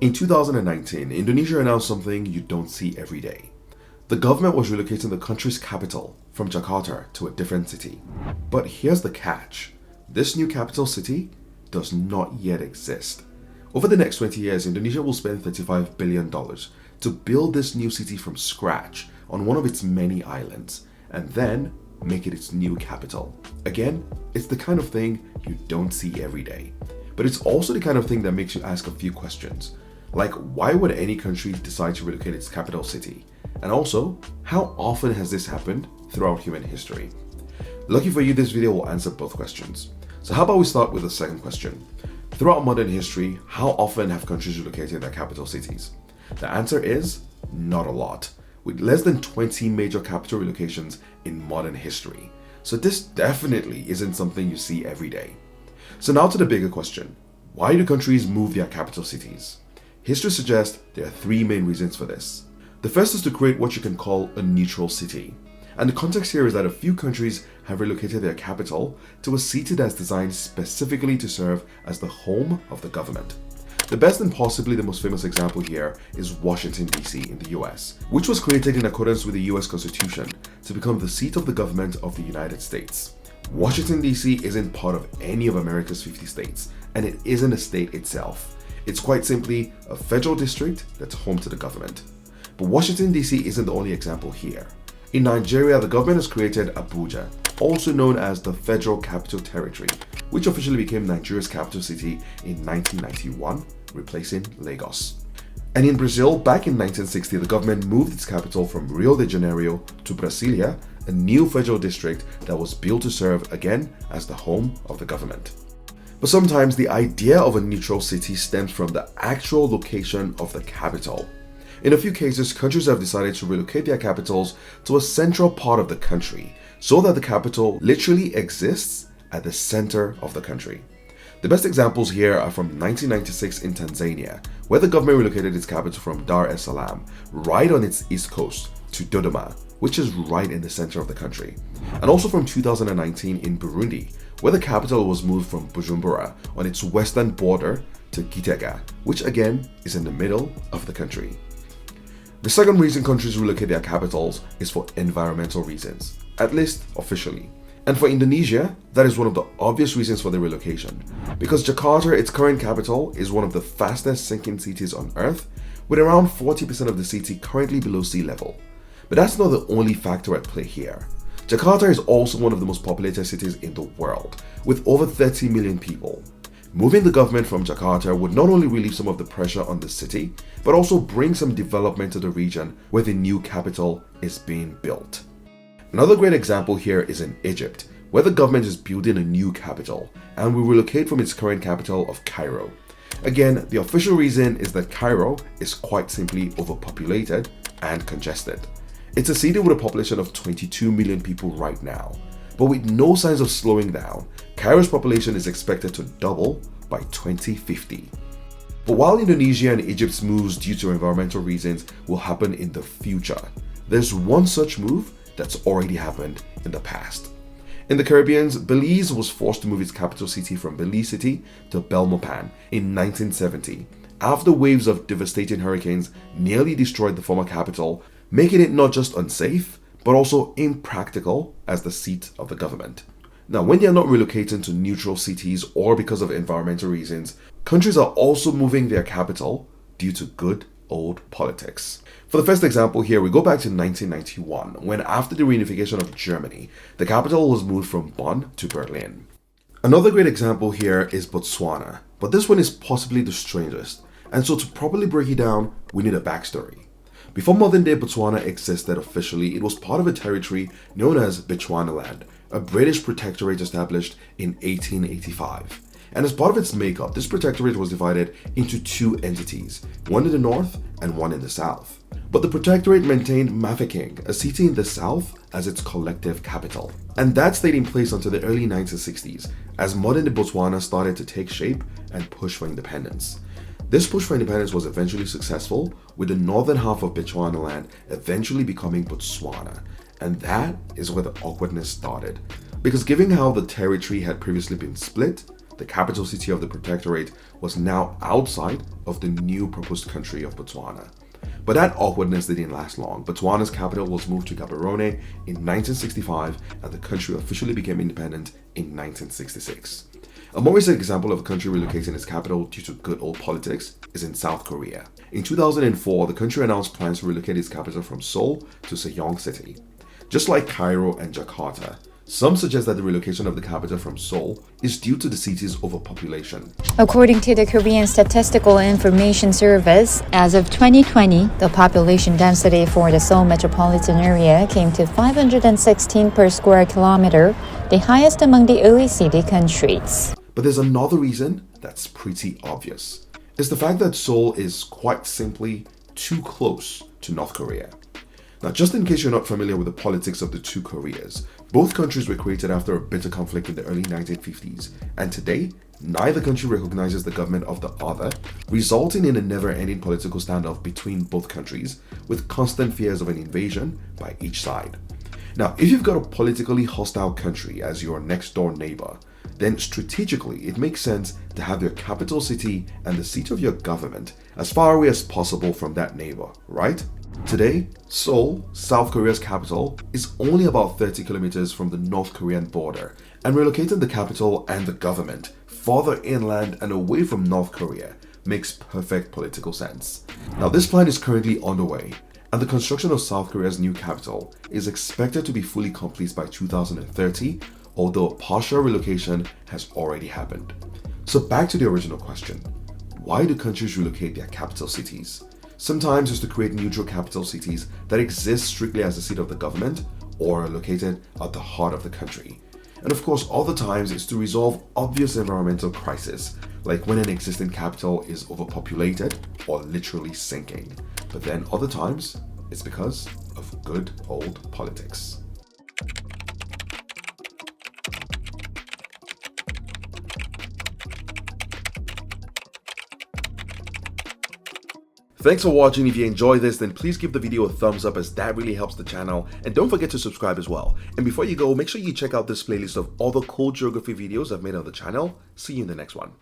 In 2019, Indonesia announced something you don't see every day. The government was relocating the country's capital from Jakarta to a different city. But here's the catch. This new capital city does not yet exist. Over the next 20 years, Indonesia will spend $35 billion to build this new city from scratch on one of its many islands, and then make it its new capital. Again, it's the kind of thing you don't see every day. But it's also the kind of thing that makes you ask a few questions. Like, why would any country decide to relocate its capital city? And also, how often has this happened throughout human history? Lucky for you, this video will answer both questions. So how about we start with the second question? Throughout modern history, how often have countries relocated their capital cities? The answer is not a lot, with less than 20 major capital relocations in modern history. So this definitely isn't something you see every day. So now to the bigger question. Why do countries move their capital cities? History suggests there are three main reasons for this. The first is to create what you can call a neutral city. And the context here is that a few countries have relocated their capital to a city that's designed specifically to serve as the home of the government. The best and possibly the most famous example here is Washington, D.C. in the US, which was created in accordance with the US Constitution to become the seat of the government of the United States. Washington, D.C. isn't part of any of America's 50 states, and it isn't a state itself. It's quite simply a federal district that's home to the government. But Washington, D.C. isn't the only example here. In Nigeria, the government has created Abuja, also known as the Federal Capital Territory, which officially became Nigeria's capital city in 1991, replacing Lagos. And in Brazil, back in 1960, the government moved its capital from Rio de Janeiro to Brasilia, a new federal district that was built to serve again as the home of the government. But sometimes the idea of a neutral city stems from the actual location of the capital. In a few cases, countries have decided to relocate their capitals to a central part of the country so that the capital literally exists at the center of the country. The best examples here are from 1996 in Tanzania, where the government relocated its capital from Dar es Salaam right on its east coast to Dodoma, which is right in the center of the country. And also from 2019 in Burundi, where the capital was moved from Bujumbura on its western border to Gitega, which again is in the middle of the country. The second reason countries relocate their capitals is for environmental reasons, at least officially. And for Indonesia, that is one of the obvious reasons for the relocation, because Jakarta, its current capital, is one of the fastest sinking cities on Earth, with around 40% of the city currently below sea level. But that's not the only factor at play here. Jakarta is also one of the most populated cities in the world, with over 30 million people. Moving the government from Jakarta would not only relieve some of the pressure on the city, but also bring some development to the region where the new capital is being built. Another great example here is in Egypt, where the government is building a new capital and will relocate from its current capital of Cairo. Again, the official reason is that Cairo is quite simply overpopulated and congested. It's a city with a population of 22 million people right now, but with no signs of slowing down. Cairo's population is expected to double by 2050. But while Indonesia and Egypt's moves due to environmental reasons will happen in the future, there's one such move that's already happened in the past. In the Caribbean, Belize was forced to move its capital city from Belize City to Belmopan in 1970, after waves of devastating hurricanes nearly destroyed the former capital, making it not just unsafe, but also impractical as the seat of the government. Now, when they are not relocating to neutral cities or because of environmental reasons, countries are also moving their capital due to good old politics. For the first example here, we go back to 1991, when after the reunification of Germany, the capital was moved from Bonn to Berlin. Another great example here is Botswana, but this one is possibly the strangest, and so to properly break it down, we need a backstory. Before modern-day Botswana existed officially, it was part of a territory known as Bechuanaland, a British protectorate established in 1885. And as part of its makeup, this protectorate was divided into two entities, one in the north and one in the south. But the protectorate maintained Mafeking, a city in the south, as its collective capital. And that stayed in place until the early 1960s, as modern-day Botswana started to take shape and push for independence. This push for independence was eventually successful, with the northern half of Bechuanaland eventually becoming Botswana. And that is where the awkwardness started. Because given how the territory had previously been split, the capital city of the protectorate was now outside of the new proposed country of Botswana. But that awkwardness didn't last long. Botswana's capital was moved to Gaborone in 1965 and the country officially became independent in 1966. A more recent example of a country relocating its capital due to good old politics is in South Korea. In 2004, the country announced plans to relocate its capital from Seoul to Sejong City. Just like Cairo and Jakarta, some suggest that the relocation of the capital from Seoul is due to the city's overpopulation. According to the Korean Statistical Information Service, as of 2020, the population density for the Seoul metropolitan area came to 516 per square kilometer, the highest among the OECD countries. But there's another reason that's pretty obvious. It's the fact that Seoul is quite simply too close to North Korea. Now, just in case you're not familiar with the politics of the two Koreas, both countries were created after a bitter conflict in the early 1950s, and today, neither country recognizes the government of the other, resulting in a never-ending political standoff between both countries, with constant fears of an invasion by each side. Now, if you've got a politically hostile country as your next-door neighbor, then strategically it makes sense to have your capital city and the seat of your government as far away as possible from that neighbor, right? Today, Seoul, South Korea's capital, is only about 30 kilometers from the North Korean border, and relocating the capital and the government further inland and away from North Korea makes perfect political sense. Now, this plan is currently underway, and the construction of South Korea's new capital is expected to be fully complete by 2030, although a partial relocation has already happened. So back to the original question, why do countries relocate their capital cities? Sometimes it's to create neutral capital cities that exist strictly as the seat of the government or are located at the heart of the country. And of course, other times it's to resolve obvious environmental crises, like when an existing capital is overpopulated or literally sinking. But then other times, it's because of good old politics. Thanks for watching. If you enjoyed this, then please give the video a thumbs up as that really helps the channel, and don't forget to subscribe as well. And before you go, make sure you check out this playlist of other cool geography videos I've made on the channel. See you in the next one.